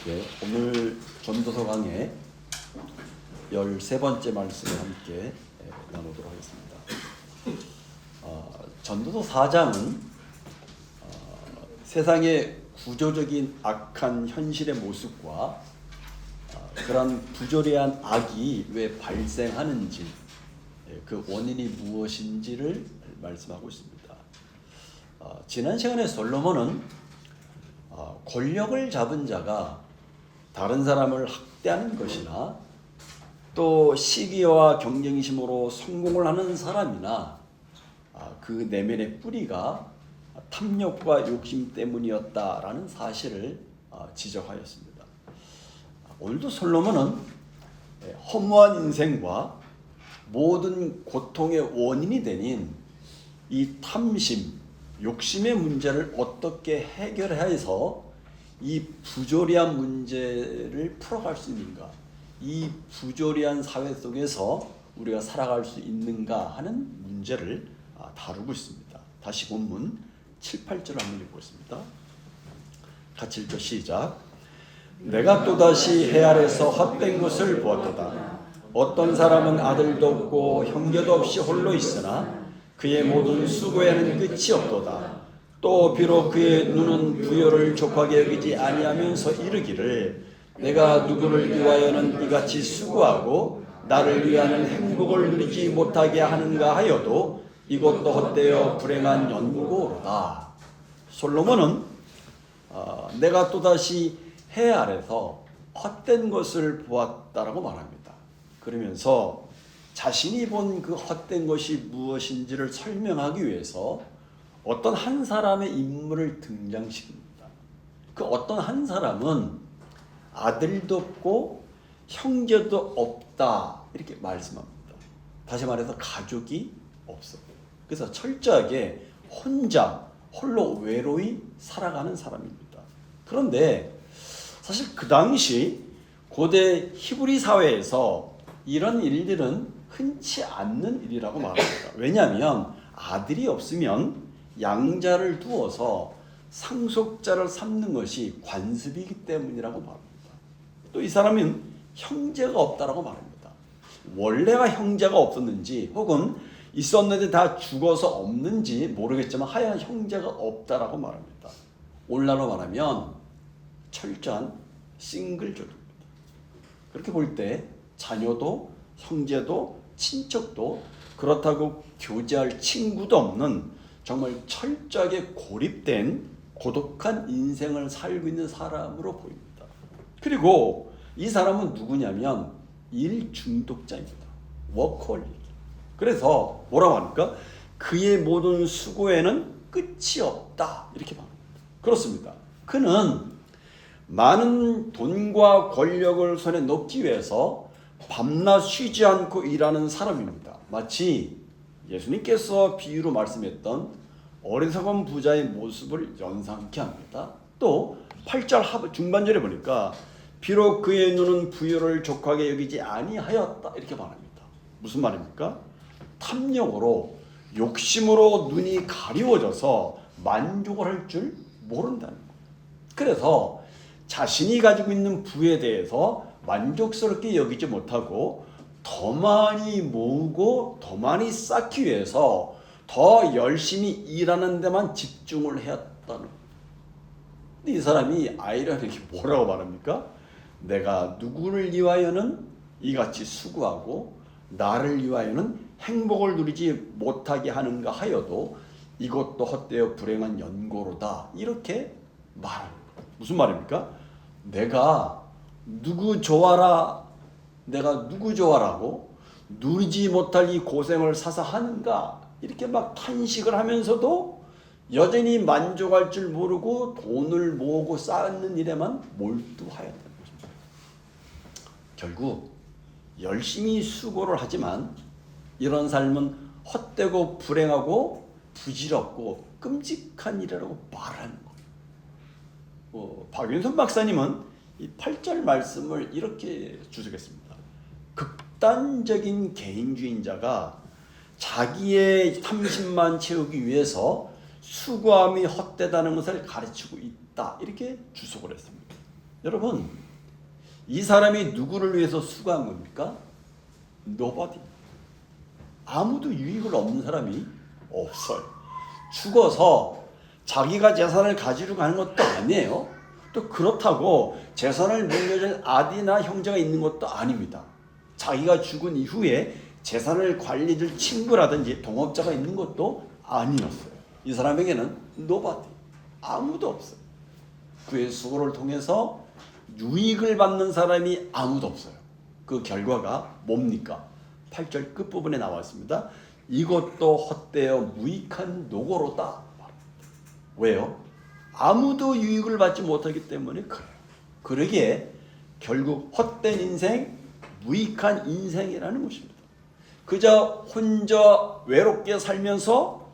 함께 오늘 전도서 강의 13번째 말씀을 함께 나누도록 하겠습니다. 전도서 4장은 세상의 구조적인 악한 현실의 모습과 그런 부조리한 악이 왜 발생하는지 그 원인이 무엇인지를 말씀하고 있습니다. 지난 시간에 솔로몬은 권력을 잡은 자가 다른 사람을 학대하는 것이나 또 시기와 경쟁심으로 성공을 하는 사람이나 그 내면의 뿌리가 탐욕과 욕심 때문이었다라는 사실을 지적하였습니다. 오늘도 솔로몬은 허무한 인생과 모든 고통의 원인이 되는 이 탐심, 욕심의 문제를 어떻게 해결해서 이 부조리한 문제를 풀어갈 수 있는가, 이 부조리한 사회 속에서 우리가 살아갈 수 있는가 하는 문제를 다루고 있습니다. 다시 본문 7, 8절 한번 읽겠습니다. 같이 읽죠. 시작. 내가 또다시 해 아래서 헛된 것을 보았도다. 어떤 사람은 아들도 없고 형제도 없이 홀로 있으나 그의 모든 수고에는 끝이 없도다. 또 비록 그의 눈은 부요를 족하게 여기지 아니하면서 이르기를 내가 누구를 위하여는 이같이 수고하고 나를 위하는 행복을 누리지 못하게 하는가 하여도 이것도 헛되어 불행한 연고로다. 솔로몬은 내가 또다시 해 아래서 헛된 것을 보았다라고 말합니다. 그러면서 자신이 본 그 헛된 것이 무엇인지를 설명하기 위해서 어떤 한 사람의 인물을 등장시킵니다. 그 어떤 한 사람은 아들도 없고 형제도 없다 이렇게 말씀합니다. 다시 말해서 가족이 없어. 그래서 철저하게 홀로 외로이 살아가는 사람입니다. 그런데 사실 그 당시 고대 히브리 사회에서 이런 일들은 흔치 않는 일이라고 말합니다. 왜냐하면 아들이 없으면 양자를 두어서 상속자를 삼는 것이 관습이기 때문이라고 말합니다. 또 이 사람은 형제가 없다라고 말합니다. 원래가 형제가 없었는지 혹은 있었는데 다 죽어서 없는지 모르겠지만 하여간 형제가 없다라고 말합니다. 오늘날로 말하면 철저한 싱글족입니다. 그렇게 볼 때 자녀도 형제도 친척도 그렇다고 교제할 친구도 없는 정말 철저하게 고립된 고독한 인생을 살고 있는 사람으로 보입니다. 그리고 이 사람은 누구냐면 일 중독자입니다. 워커홀릭. 그래서 뭐라고 합니까? 그의 모든 수고에는 끝이 없다 이렇게 말합니다. 그렇습니다. 그는 많은 돈과 권력을 손에 넣기 위해서 밤낮 쉬지 않고 일하는 사람입니다. 마치 예수님께서 비유로 말씀했던 어리석은 부자의 모습을 연상케 합니다. 또 8절 중반절에 보니까 비록 그의 눈은 부요를 족하게 여기지 아니하였다 이렇게 말합니다. 무슨 말입니까? 탐욕으로 욕심으로 눈이 가리워져서 만족을 할 줄 모른다는 거예요. 그래서 자신이 가지고 있는 부에 대해서 만족스럽게 여기지 못하고 더 많이 모으고 더 많이 쌓기 위해서 더 열심히 일하는 데만 집중을 해왔다는 거예요. 근데 이 사람이 아이러니하게 뭐라고 말합니까? 내가 누구를 위하여는 이같이 수고하고 나를 위하여는 행복을 누리지 못하게 하는가 하여도 이것도 헛되어 불행한 연고로다 이렇게 말합니다. 무슨 말입니까? 내가 누구 좋아라, 내가 누구 좋아라고 누리지 못할 이 고생을 사서 하는가 이렇게 막 탄식을 하면서도 여전히 만족할 줄 모르고 돈을 모으고 쌓는 일에만 몰두하였다는 것입니다. 결국 열심히 수고를 하지만 이런 삶은 헛되고 불행하고 부질없고 끔찍한 일이라고 말하는 거예요. 박윤선 박사님은 이 8절 말씀을 이렇게 주석했습니다. 극단적인 개인주의자가 자기의 탐심만 채우기 위해서 수고함이 헛되다는 것을 가르치고 있다 이렇게 주석을 했습니다. 여러분, 이 사람이 누구를 위해서 수고한 겁니까? Nobody. 아무도 유익을 얻는 사람이 없어요. 죽어서 자기가 재산을 가지러 가는 것도 아니에요. 또 그렇다고 재산을 물려줄 아들이나 형제가 있는 것도 아닙니다. 자기가 죽은 이후에 재산을 관리줄 친구라든지 동업자가 있는 것도 아니었어요. 이 사람에게는 nobody, 아무도 없어요. 그의 수고를 통해서 유익을 받는 사람이 아무도 없어요. 그 결과가 뭡니까? 8절 끝부분에 나와 있습니다. 이것도 헛되어 무익한 노고로다. 왜요? 아무도 유익을 받지 못하기 때문에 그래요. 그러기에 결국 헛된 인생, 무익한 인생이라는 것입니다. 그저 혼자 외롭게 살면서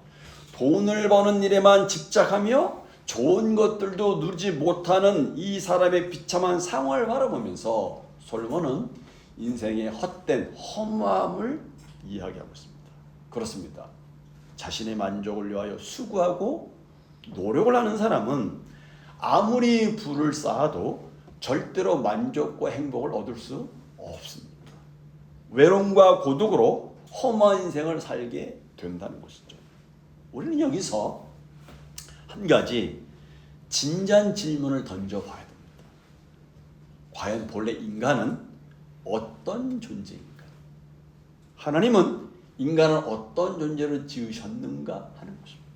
돈을 버는 일에만 집착하며 좋은 것들도 누리지 못하는 이 사람의 비참한 상황을 바라보면서 솔로몬은 인생의 헛된 허무함을 이야기하고 있습니다. 그렇습니다. 자신의 만족을 위하여 수고하고 노력을 하는 사람은 아무리 부를 쌓아도 절대로 만족과 행복을 얻을 수 없습니다. 외로움과 고독으로 험한 인생을 살게 된다는 것이죠. 우리는 여기서 한 가지 진지한 질문을 던져봐야 됩니다. 과연 본래 인간은 어떤 존재인가? 하나님은 인간을 어떤 존재로 지으셨는가 하는 것입니다.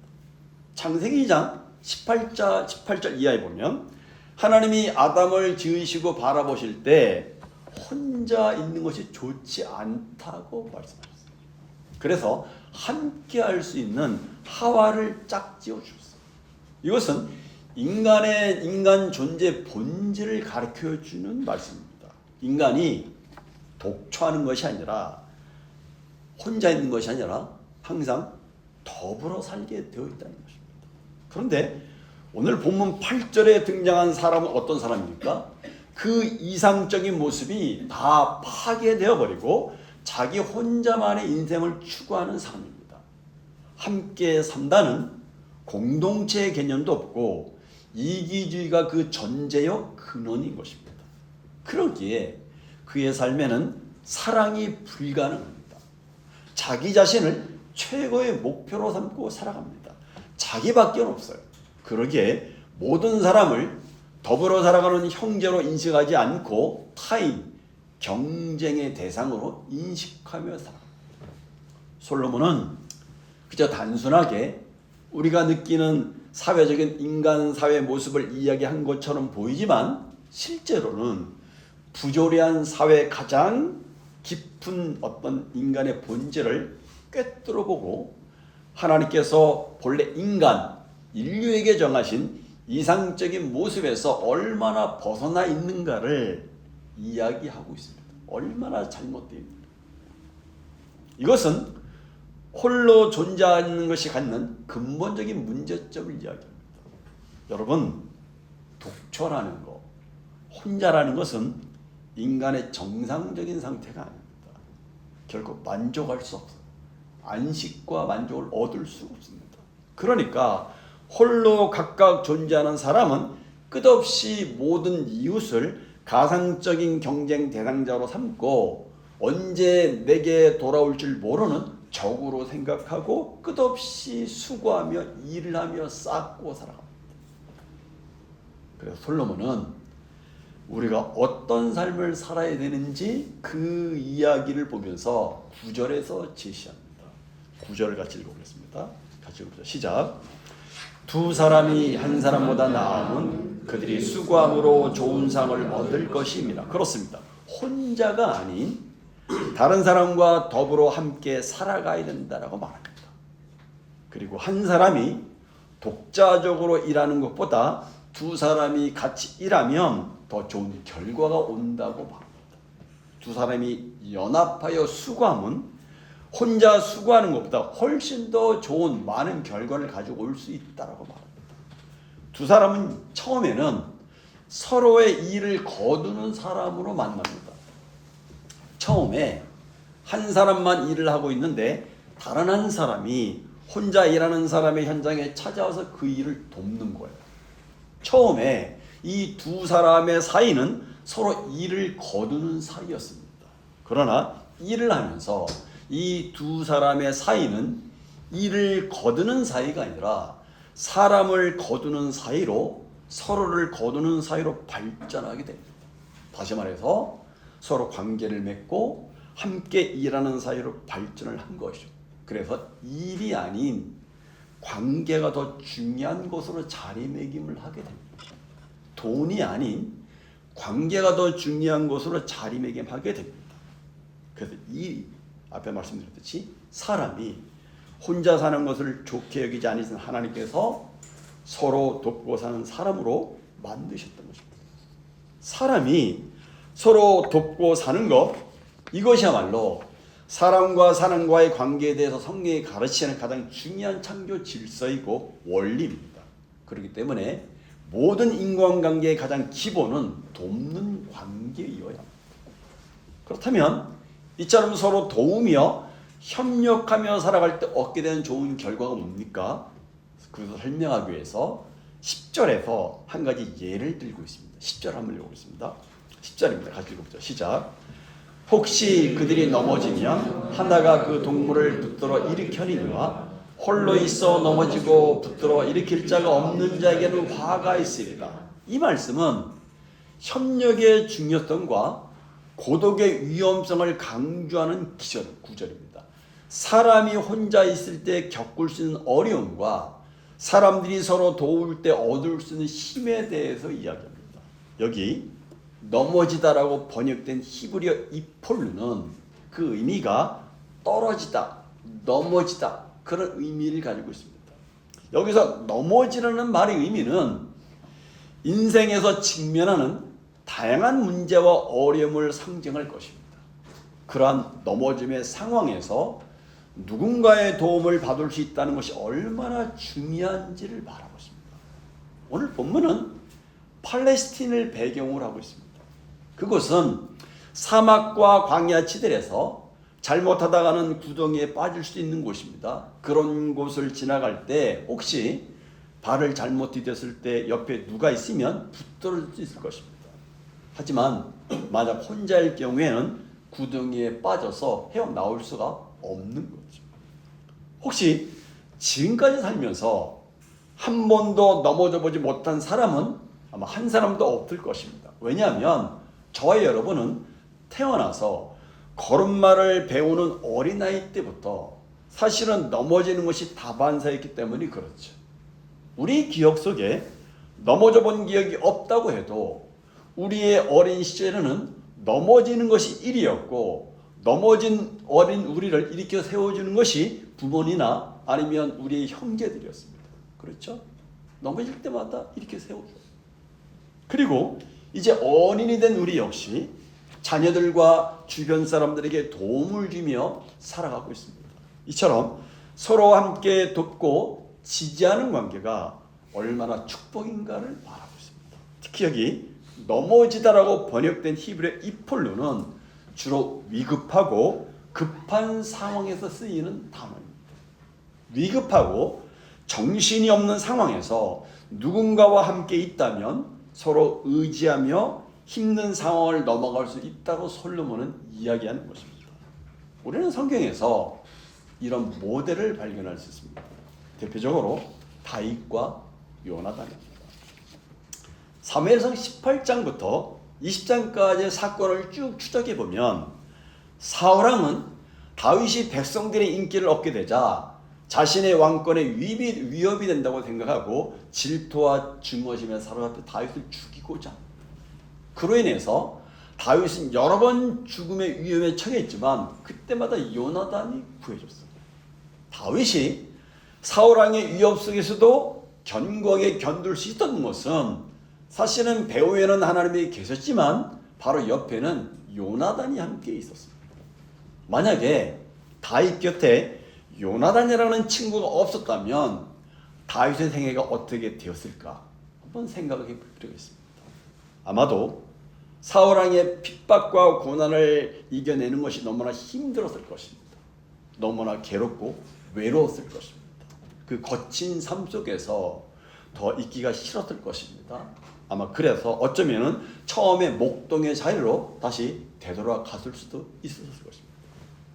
창세기 2장 18절 이하에 보면 하나님이 아담을 지으시고 바라보실 때 혼자 있는 것이 좋지 않다고 말씀하셨어요. 그래서 함께 할 수 있는 하와를 짝지어 주셨어요. 이것은 인간 존재 본질을 가르쳐 주는 말씀입니다. 인간이 독초하는 것이 아니라 혼자 있는 것이 아니라 항상 더불어 살게 되어 있다는 것입니다. 그런데 오늘 본문 8절에 등장한 사람은 어떤 사람입니까? 그 이상적인 모습이 다 파괴되어 버리고 자기 혼자만의 인생을 추구하는 사람입니다. 함께 산다는 공동체의 개념도 없고 이기주의가 그 전제요 근원인 것입니다. 그러기에 그의 삶에는 사랑이 불가능합니다. 자기 자신을 최고의 목표로 삼고 살아갑니다. 자기밖에 없어요. 그러기에 모든 사람을 더불어 살아가는 형제로 인식하지 않고 타인, 경쟁의 대상으로 인식하며 살아갑니다. 솔로몬은 그저 단순하게 우리가 느끼는 사회적인 인간 사회 모습을 이야기한 것처럼 보이지만 실제로는 부조리한 사회의 가장 깊은 어떤 인간의 본질을 꿰뚫어보고 하나님께서 본래 인류에게 정하신 이상적인 모습에서 얼마나 벗어나 있는가를 이야기하고 있습니다. 얼마나 잘못되어 있는가. 이것은 홀로 존재하는 것이 갖는 근본적인 문제점을 이야기합니다. 여러분, 독초라는 것, 혼자라는 것은 인간의 정상적인 상태가 아닙니다. 결코 만족할 수 없어요. 안식과 만족을 얻을 수 없습니다. 그러니까 홀로 각각 존재하는 사람은 끝없이 모든 이웃을 가상적인 경쟁 대상자로 삼고 언제 내게 돌아올 줄 모르는 적으로 생각하고 끝없이 수고하며 일을 하며 쌓고 살아갑니다. 그래서 솔로몬은 우리가 어떤 삶을 살아야 되는지 그 이야기를 보면서 9절에서 제시합니다. 9절을 같이 읽어보겠습니다. 같이 읽어보자. 시작. 두 사람이 한 사람보다 나음은 그들이 수고함으로 좋은 상을 얻을 것입니다. 그렇습니다. 혼자가 아닌 다른 사람과 더불어 함께 살아가야 된다라고 말합니다. 그리고 한 사람이 독자적으로 일하는 것보다 두 사람이 같이 일하면 더 좋은 결과가 온다고 말합니다. 두 사람이 연합하여 수고하면 혼자 수고하는 것보다 훨씬 더 좋은 많은 결과를 가지고 올 수 있다고 말합니다. 두 사람은 처음에는 서로의 일을 거두는 사람으로 만납니다. 처음에 한 사람만 일을 하고 있는데 다른 한 사람이 혼자 일하는 사람의 현장에 찾아와서 그 일을 돕는 거예요. 처음에 이 두 사람의 사이는 서로 일을 거두는 사이였습니다. 그러나 일을 하면서 이 두 사람의 사이는 일을 거두는 사이가 아니라 사람을 거두는 사이로, 서로를 거두는 사이로 발전하게 됩니다. 다시 말해서 서로 관계를 맺고 함께 일하는 사이로 발전을 한 것이죠. 그래서 일이 아닌 관계가 더 중요한 것으로 자리매김을 하게 됩니다. 돈이 아닌 관계가 더 중요한 것으로 자리매김하게 됩니다. 그래서 이 앞에 말씀드렸듯이 사람이 혼자 사는 것을 좋게 여기지 않으신 하나님께서 서로 돕고 사는 사람으로 만드셨던 것입니다. 사람이 서로 돕고 사는 것, 이것이야말로 사람과 사람과의 관계에 대해서 성경이 가르치는 가장 중요한 창조 질서이고 원리입니다. 그렇기 때문에 모든 인간관계의 가장 기본은 돕는 관계이어야 합니다. 그렇다면 이처럼 서로 도우며 협력하며 살아갈 때 얻게 되는 좋은 결과가 뭡니까? 그것을 설명하기 위해서 10절에서 한 가지 예를 들고 있습니다. 10절 한번 읽어보겠습니다. 10절입니다. 같이 읽어보죠. 시작. 혹시 그들이 넘어지면 하나가 그 동물을 붙들어 일으켜니와 홀로 있어 넘어지고 붙들어 일으킬 자가 없는 자에게는 화가 있으리라. 이 말씀은 협력의 중요성과 고독의 위험성을 강조하는 구절입니다. 사람이 혼자 있을 때 겪을 수 있는 어려움과 사람들이 서로 도울 때 얻을 수 있는 힘에 대해서 이야기합니다. 여기 넘어지다라고 번역된 히브리어 이폴루는 그 의미가 떨어지다, 넘어지다 그런 의미를 가지고 있습니다. 여기서 넘어지라는 말의 의미는 인생에서 직면하는 다양한 문제와 어려움을 상징할 것입니다. 그러한 넘어짐의 상황에서 누군가의 도움을 받을 수 있다는 것이 얼마나 중요한지를 말하고 있습니다. 오늘 본문은 팔레스틴을 배경으로 하고 있습니다. 그곳은 사막과 광야 지대에서 잘못하다가는 구덩이에 빠질 수 있는 곳입니다. 그런 곳을 지나갈 때 혹시 발을 잘못 디뎠을 때 옆에 누가 있으면 붙들어줄 수 있을 것입니다. 하지만 만약 혼자일 경우에는 구덩이에 빠져서 헤어나올 수가 없는 거죠. 혹시 지금까지 살면서 한 번도 넘어져 보지 못한 사람은 아마 한 사람도 없을 것입니다. 왜냐하면 저와 여러분은 태어나서 걸음마를 배우는 어린아이 때부터 사실은 넘어지는 것이 다반사였기 때문에 그렇죠. 우리 기억 속에 넘어져 본 기억이 없다고 해도 우리의 어린 시절에는 넘어지는 것이 일이었고 넘어진 어린 우리를 일으켜 세워주는 것이 부모님이나 아니면 우리의 형제들이었습니다. 그렇죠? 넘어질 때마다 이렇게 세워줘요. 그리고 이제 어린이 된 우리 역시 자녀들과 주변 사람들에게 도움을 주며 살아가고 있습니다. 이처럼 서로 함께 돕고 지지하는 관계가 얼마나 축복인가를 말하고 있습니다. 특히 여기 넘어지다라고 번역된 히브리어 이폴루는 주로 위급하고 급한 상황에서 쓰이는 단어입니다. 위급하고 정신이 없는 상황에서 누군가와 함께 있다면 서로 의지하며 힘든 상황을 넘어갈 수 있다고 솔로몬은 이야기하는 것입니다. 우리는 성경에서 이런 모델을 발견할 수 있습니다. 대표적으로 다윗과 요나단입니다. 사무엘상 18장부터 20장까지의 사건을 쭉 추적해 보면 사울왕은 다윗이 백성들의 인기를 얻게 되자 자신의 왕권에 위협이 된다고 생각하고 질투와 증오심에 사로잡혀 다윗을 죽이고자 합니다. 그로 인해서 다윗은 여러 번 죽음의 위험에 처했지만 그때마다 요나단이 구해줬어요. 다윗이 사울왕의 위협 속에서도 견고하게 견딜 수 있었던 것은 사실은 배후에는 하나님이 계셨지만 바로 옆에는 요나단이 함께 있었습니다. 만약에 다윗 곁에 요나단이라는 친구가 없었다면 다윗의 생애가 어떻게 되었을까 한번 생각해 볼 필요가 있습니다. 아마도 사울왕의 핍박과 고난을 이겨내는 것이 너무나 힘들었을 것입니다. 너무나 괴롭고 외로웠을 것입니다. 그 거친 삶 속에서 더 있기가 싫었을 것입니다. 아마 그래서 어쩌면은 처음에 목동의 자리로 다시 되돌아갔을 수도 있었을 것입니다.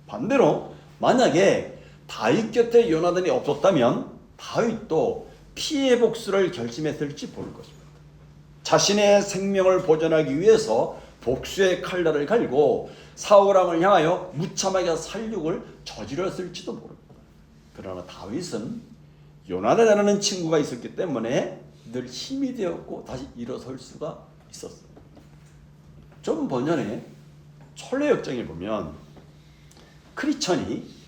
반대로 만약에 다윗 곁에 요나단이 없었다면 다윗도 피해 복수를 결심했을지 모를 것입니다. 자신의 생명을 보존하기 위해서 복수의 칼날을 갈고 사울왕을 향하여 무참하게 살육을 저질렀을지도 모릅니다. 그러나 다윗은 요나단이라는 친구가 있었기 때문에 늘 힘이 되었고 다시 일어설 수가 있었어요. 좀 번연에 철로역정에 보면 크리천이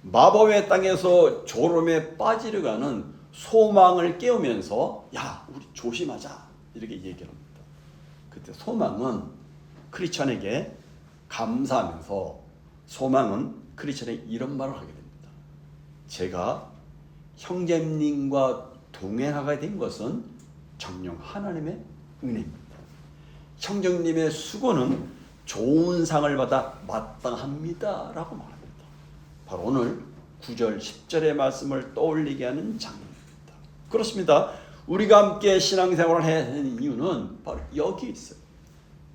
마법의 땅에서 졸음에 빠지려가는 소망을 깨우면서 야 우리 조심하자 이렇게 얘기를 합니다. 그때 소망은 크리천에게 감사하면서 소망은 크리천에게 이런 말을 하게 됩니다. 제가 형제님과 동행하게 된 것은 정녕 하나님의 은혜입니다. 형제님의 수고는 좋은 상을 받아 마땅합니다 라고 말합니다. 바로 오늘 9절 10절의 말씀을 떠올리게 하는 장면입니다. 그렇습니다. 우리가 함께 신앙생활을 해야 하는 이유는 바로 여기 있어요.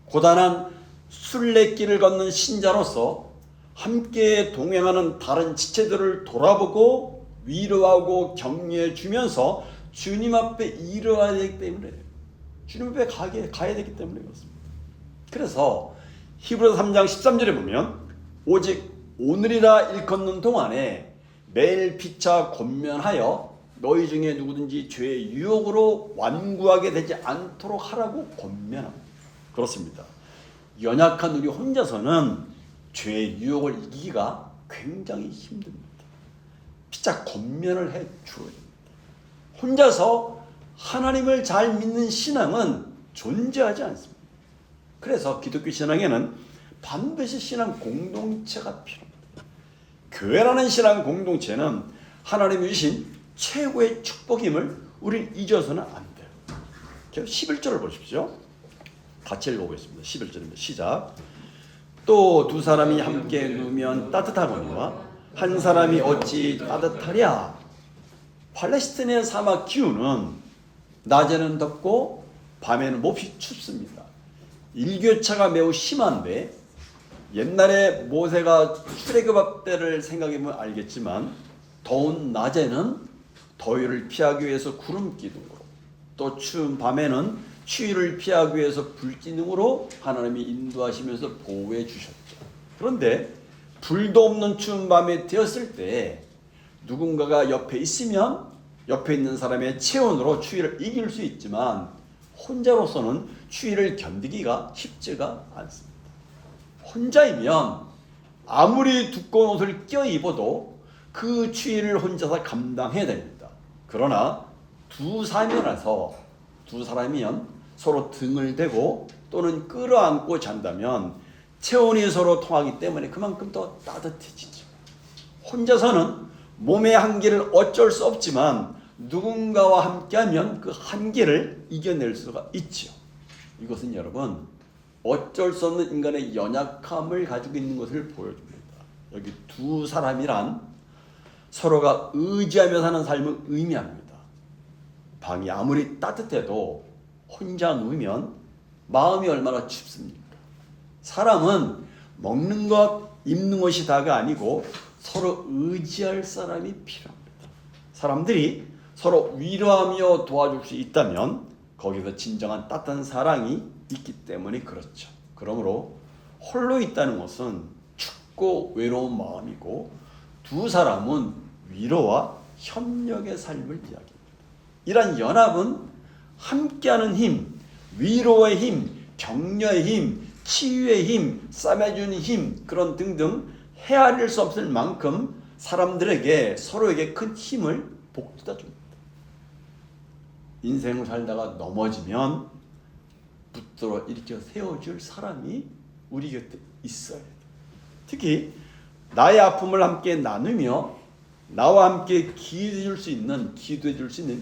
고단한 순례길을 걷는 신자로서 함께 동행하는 다른 지체들을 돌아보고 위로하고 격려해 주면서 주님 앞에 이르러야 되기 때문에 주님 앞에 가야 되기 때문에 그렇습니다. 그래서 히브리서 3장 13절에 보면 오직 오늘이라 일컫는 동안에 매일 피차 권면하여 너희 중에 누구든지 죄의 유혹으로 완고하게 되지 않도록 하라고 권면합니다. 그렇습니다. 연약한 우리 혼자서는 죄의 유혹을 이기기가 굉장히 힘듭니다. 피차 권면을 해 주어야 됩니다. 혼자서 하나님을 잘 믿는 신앙은 존재하지 않습니다. 그래서 기독교 신앙에는 반드시 신앙 공동체가 필요합니다. 교회라는 신앙 공동체는 하나님이 주신 최고의 축복임을 우리는 잊어서는 안 돼요. 11절을 보십시오. 같이 읽어보겠습니다. 11절입니다. 시작. 또 두 사람이 함께 누우면 따뜻하거니와 한 사람이 어찌 따뜻하랴. 팔레스타인의 사막 기후는 낮에는 덥고 밤에는 몹시 춥습니다. 일교차가 매우 심한데 옛날에 모세가 출애굽 때를 생각해보면 알겠지만 더운 낮에는 더위를 피하기 위해서 구름 기둥으로 또 추운 밤에는 추위를 피하기 위해서 불기둥으로 하나님이 인도하시면서 보호해 주셨죠. 그런데 불도 없는 추운 밤이 되었을 때 누군가가 옆에 있으면 옆에 있는 사람의 체온으로 추위를 이길 수 있지만 혼자로서는 추위를 견디기가 쉽지가 않습니다. 혼자이면 아무리 두꺼운 옷을 껴 입어도 그 추위를 혼자서 감당해야 됩니다. 그러나 두 사람이면 서로 등을 대고 또는 끌어안고 잔다면 체온이 서로 통하기 때문에 그만큼 더 따뜻해지죠. 혼자서는 몸의 한계를 어쩔 수 없지만 누군가와 함께하면 그 한계를 이겨낼 수가 있죠. 이것은 여러분 어쩔 수 없는 인간의 연약함을 가지고 있는 것을 보여줍니다. 여기 두 사람이란 서로가 의지하며 사는 삶을 의미합니다. 방이 아무리 따뜻해도 혼자 누우면 마음이 얼마나 춥습니까? 사람은 먹는 것, 입는 것이 다가 아니고 서로 의지할 사람이 필요합니다. 사람들이 서로 위로하며 도와줄 수 있다면 거기서 진정한 따뜻한 사랑이 있기 때문에 그렇죠. 그러므로 홀로 있다는 것은 춥고 외로운 마음이고 두 사람은 위로와 협력의 삶을 이야기합니다. 이러한 연합은 함께하는 힘, 위로의 힘, 격려의 힘, 치유의 힘, 싸매주는 힘 그런 등등 헤아릴 수 없을 만큼 사람들에게 서로에게 큰 힘을 복돋아 줍니다. 인생을 살다가 넘어지면 붙들어 일으켜 세워줄 사람이 우리 곁에 있어야 돼요. 특히 나의 아픔을 함께 나누며 나와 함께 기도해 줄 수 있는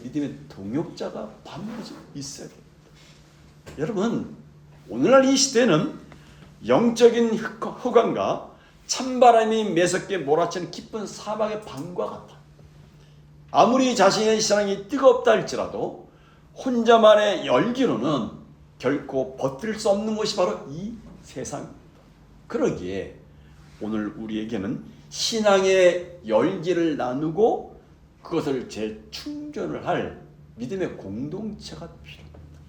믿음의 동역자가 반드시 있어야 됩니다. 여러분 오늘날 이 시대는 영적인 흑암과 찬바람이 매섭게 몰아치는 깊은 사막의 밤과 같아. 아무리 자신의 신앙이 뜨겁다 할지라도 혼자만의 열기로는 결코 버틸 수 없는 것이 바로 이 세상입니다. 그러기에 오늘 우리에게는 신앙의 열기를 나누고 그것을 재충전을 할 믿음의 공동체가 필요합니다.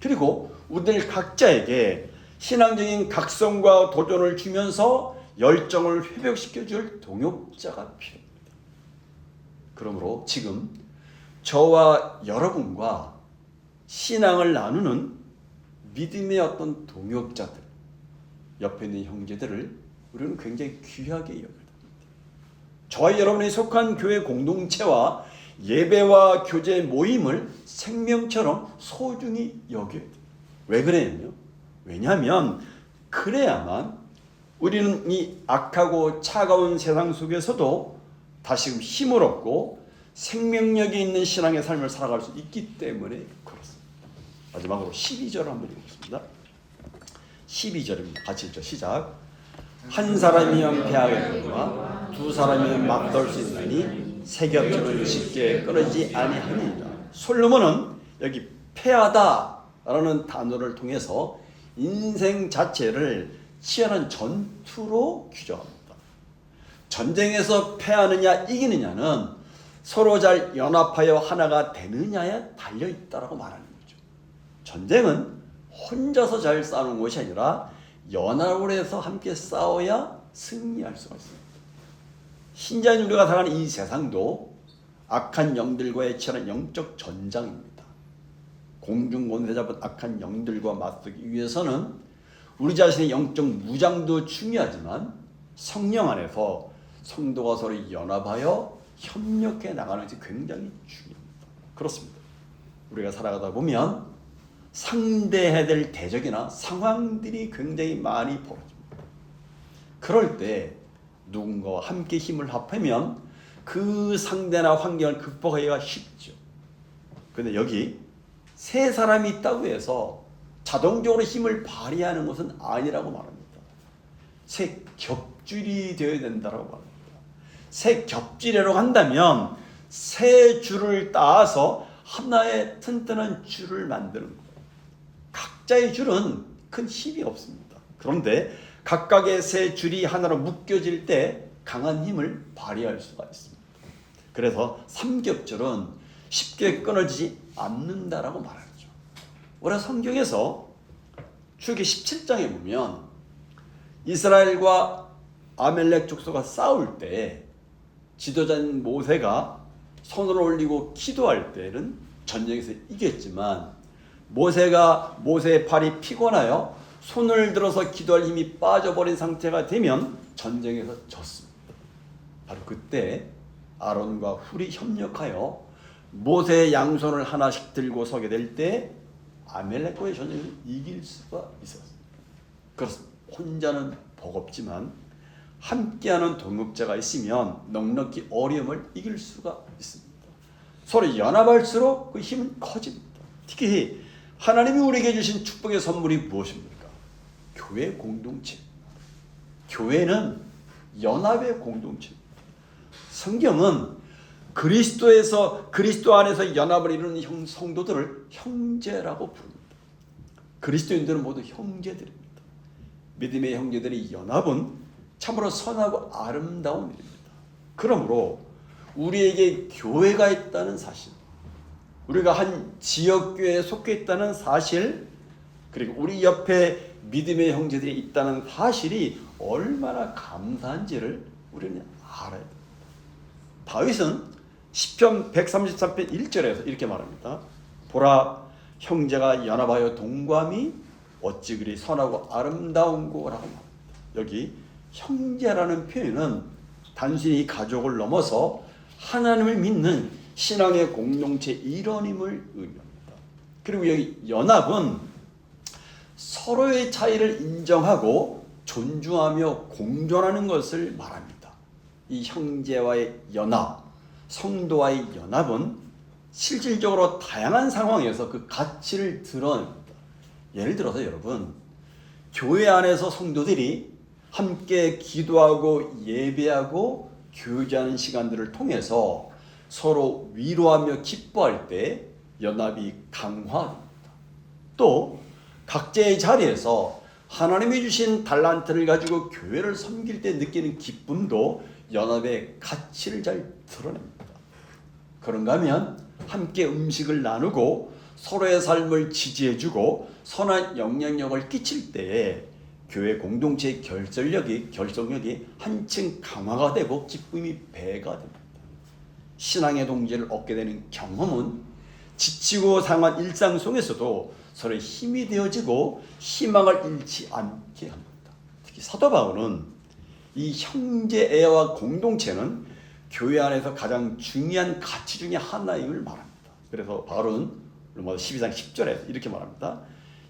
그리고 우리들 각자에게 신앙적인 각성과 도전을 주면서 열정을 회복시켜줄 동역자가 필요합니다. 그러므로 지금 저와 여러분과 신앙을 나누는 믿음의 어떤 동역자들, 옆에 있는 형제들을 우리는 굉장히 귀하게 여겨야 됩니다. 저와 여러분이 속한 교회 공동체와 예배와 교제 모임을 생명처럼 소중히 여겨야 돼요. 왜 그래요? 왜냐하면 그래야만 우리는 이 악하고 차가운 세상 속에서도 다시금 힘을 얻고 생명력이 있는 신앙의 삶을 살아갈 수 있기 때문에 그렇습니다. 마지막으로 12절 한번 읽겠습니다. 12절입니다. 같이 읽죠. 시작. 한 사람이면 패하겠거니와 두 사람이면 맞설 수 있나니 세 겹줄은 쉽게 끊어지지 아니하니라. 솔로몬은 여기 패하다라는 단어를 통해서 인생 자체를 치열한 전투로 규정합니다. 전쟁에서 패하느냐 이기느냐는 서로 잘 연합하여 하나가 되느냐에 달려있다라고 말하는 거죠. 전쟁은 혼자서 잘 싸우는 것이 아니라 연합을 해서 함께 싸워야 승리할 수가 있습니다. 신자인 우리가 살아가는 이 세상도 악한 영들과의 치열한 영적 전장입니다. 공중권세 잡은 악한 영들과 맞서기 위해서는 우리 자신의 영적 무장도 중요하지만 성령 안에서 성도가 서로 연합하여 협력해 나가는 것이 굉장히 중요합니다. 그렇습니다. 우리가 살아가다 보면 상대해야 될 대적이나 상황들이 굉장히 많이 벌어집니다. 그럴 때 누군가와 함께 힘을 합하면 그 상대나 환경을 극복하기가 쉽죠. 그런데 여기 세 사람이 있다고 해서 자동적으로 힘을 발휘하는 것은 아니라고 말합니다. 세 겹줄이 되어야 된다고 말합니다. 세 겹줄이라고 한다면 세 줄을 따서 하나의 튼튼한 줄을 만드는 거예요. 각자의 줄은 큰 힘이 없습니다. 그런데 각각의 세 줄이 하나로 묶여질 때 강한 힘을 발휘할 수가 있습니다. 그래서 삼겹줄은 쉽게 끊어지지 않는다라고 말하죠. 우리 성경에서 출애굽기 17장에 보면 이스라엘과 아멜렉 족속과 싸울 때 지도자인 모세가 손을 올리고 기도할 때는 전쟁에서 이겼지만 모세의 팔이 피곤하여 손을 들어서 기도할 힘이 빠져버린 상태가 되면 전쟁에서 졌습니다. 바로 그때 아론과 훌이 협력하여 모세의 양손을 하나씩 들고 서게 될 때 아멜렉과의 전쟁을 이길 수가 있었습니다. 그렇습니다. 혼자는 버겁지만 함께하는 동역자가 있으면 넉넉히 어려움을 이길 수가 있습니다. 서로 연합할수록 그 힘은 커집니다. 특히 하나님이 우리에게 주신 축복의 선물이 무엇입니까? 교회 공동체입니다. 교회는 연합의 공동체입니다. 성경은 그리스도 안에서 연합을 이루는 성도들을 형제라고 부릅니다. 그리스도인들은 모두 형제들입니다. 믿음의 형제들의 연합은 참으로 선하고 아름다운 일입니다. 그러므로 우리에게 교회가 있다는 사실, 우리가 한 지역교회에 속해 있다는 사실, 그리고 우리 옆에 믿음의 형제들이 있다는 사실이 얼마나 감사한지를 우리는 알아야 됩니다. 다윗은 시편 133편 1절에서 이렇게 말합니다. 보라, 형제가 연합하여 동감이 어찌 그리 선하고 아름다운고라고 말합니다. 여기 형제라는 표현은 단순히 가족을 넘어서 하나님을 믿는 신앙의 공동체 일원임을 의미합니다. 그리고 여기 연합은 서로의 차이를 인정하고 존중하며 공존하는 것을 말합니다. 이 형제와의 연합, 성도와의 연합은 실질적으로 다양한 상황에서 그 가치를 드러냅니다. 예를 들어서 여러분, 교회 안에서 성도들이 함께 기도하고 예배하고 교제하는 시간들을 통해서 서로 위로하며 기뻐할 때 연합이 강화됩니다. 또 각자의 자리에서 하나님이 주신 달란트를 가지고 교회를 섬길 때 느끼는 기쁨도 연합의 가치를 잘 드러냅니다. 그런가 하면 함께 음식을 나누고 서로의 삶을 지지해주고 선한 영향력을 끼칠 때에 교회 공동체의 결속력이 한층 강화가 되고 기쁨이 배가 됩니다. 신앙의 동지를 얻게 되는 경험은 지치고 상한 일상 속에서도 서로의 힘이 되어지고 희망을 잃지 않게 합니다. 특히 사도 바울은 이 형제애와 공동체는 교회 안에서 가장 중요한 가치 중에 하나임을 말합니다. 그래서 바울은 로마서 12장 10절에 이렇게 말합니다.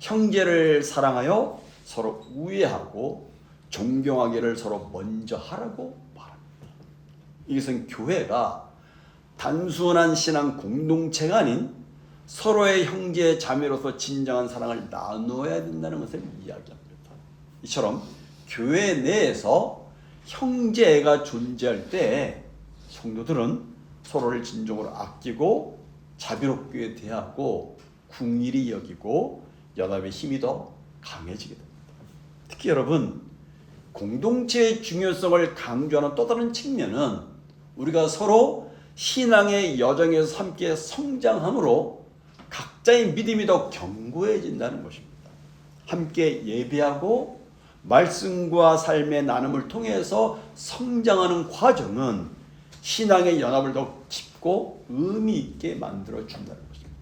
형제를 사랑하여 서로 우애하고 존경하기를 서로 먼저 하라고 말합니다. 이것은 교회가 단순한 신앙 공동체가 아닌 서로의 형제 자매로서 진정한 사랑을 나누어야 된다는 것을 이야기합니다. 이처럼 교회 내에서 형제가 존재할 때 성도들은 서로를 진정으로 아끼고 자비롭게 대하고 궁일이 여기고 연합의 힘이 더 강해지게 됩니다. 특히 여러분, 공동체의 중요성을 강조하는 또 다른 측면은 우리가 서로 신앙의 여정에서 함께 성장함으로 각자의 믿음이 더 견고해진다는 것입니다. 함께 예배하고 말씀과 삶의 나눔을 통해서 성장하는 과정은 신앙의 연합을 더 깊고 의미 있게 만들어 준다는 것입니다.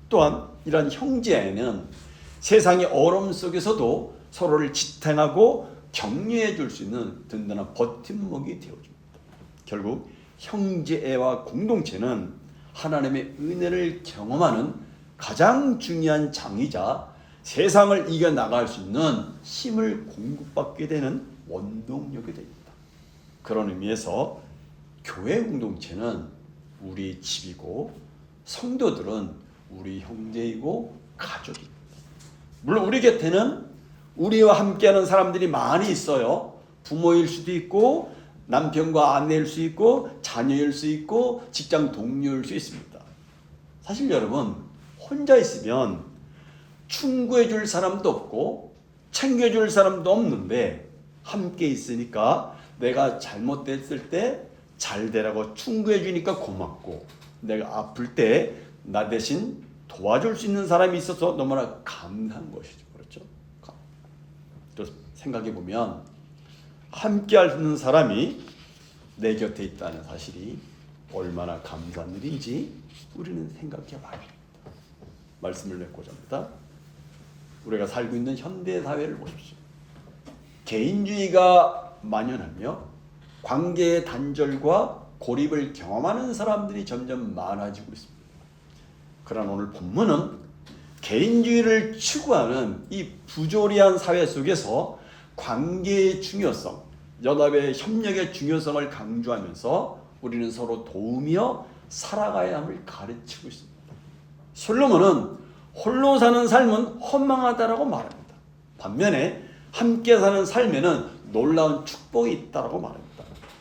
또한 이러한 형제애는 세상의 어려움 속에서도 서로를 지탱하고 격려해 줄 수 있는 든든한 버팀목이 되어줍니다. 결국 형제애와 공동체는 하나님의 은혜를 경험하는 가장 중요한 장이자 세상을 이겨나갈 수 있는 힘을 공급받게 되는 원동력이 됩니다. 그런 의미에서 교회 공동체는 우리 집이고 성도들은 우리 형제이고 가족입니다. 물론 우리 곁에는 우리와 함께하는 사람들이 많이 있어요. 부모일 수도 있고 남편과 아내일 수 있고 자녀일 수 있고 직장 동료일 수 있습니다. 사실 여러분, 혼자 있으면 충고해 줄 사람도 없고 챙겨 줄 사람도 없는데 함께 있으니까 내가 잘못됐을 때 잘 되라고 충고해 주니까 고맙고 내가 아플 때 나 대신 도와줄 수 있는 사람이 있어서 너무나 감사한 것이죠. 그렇죠? 또 생각해 보면 함께 할 수 있는 사람이 내 곁에 있다는 사실이 얼마나 감사한 일인지 우리는 생각해 봐야 합니다. 말씀을 맺고자 합니다. 우리가 살고 있는 현대 사회를 보십시오. 개인주의가 만연하며 관계의 단절과 고립을 경험하는 사람들이 점점 많아지고 있습니다. 그러나 오늘 본문은 개인주의를 추구하는 이 부조리한 사회 속에서 관계의 중요성, 연합의 협력의 중요성을 강조하면서 우리는 서로 도우며 살아가야 함을 가르치고 있습니다. 솔로몬은 홀로 사는 삶은 허망하다라고 말합니다. 반면에 함께 사는 삶에는 놀라운 축복이 있다라고 말합니다.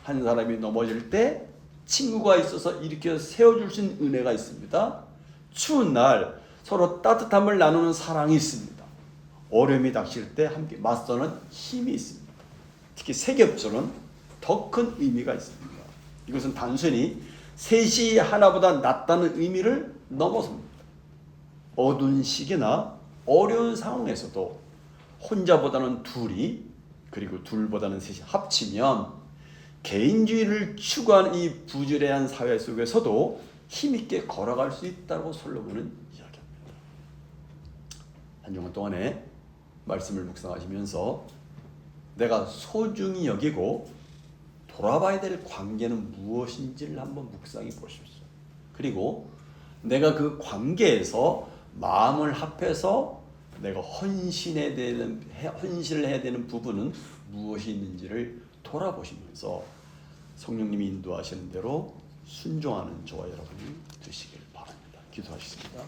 한 사람이 넘어질 때 친구가 있어서 일으켜 세워줄 수 있는 은혜가 있습니다. 추운 날 서로 따뜻함을 나누는 사랑이 있습니다. 어려움이 닥칠 때 함께 맞서는 힘이 있습니다. 특히 세겹절은 더 큰 의미가 있습니다. 이것은 단순히 셋이 하나보다 낫다는 의미를 넘어섭니다. 어두운 시기나 어려운 상황에서도 혼자보다는 둘이 그리고 둘보다는 셋이 합치면 개인주의를 추구하는 이 부조리한 사회 속에서도 힘있게 걸어갈 수 있다고 솔로몬은 이야기합니다. 한 주간 동안에 말씀을 묵상하시면서 내가 소중히 여기고 돌아봐야 될 관계는 무엇인지를 한번 묵상해 보십시오. 그리고 내가 그 관계에서 마음을 합해서 내가 헌신을 해야 되는 부분은 무엇이 있는지를 돌아보시면서 성령님이 인도하시는 대로 순종하는 저와 여러분이 되시길 바랍니다. 기도하시겠습니다.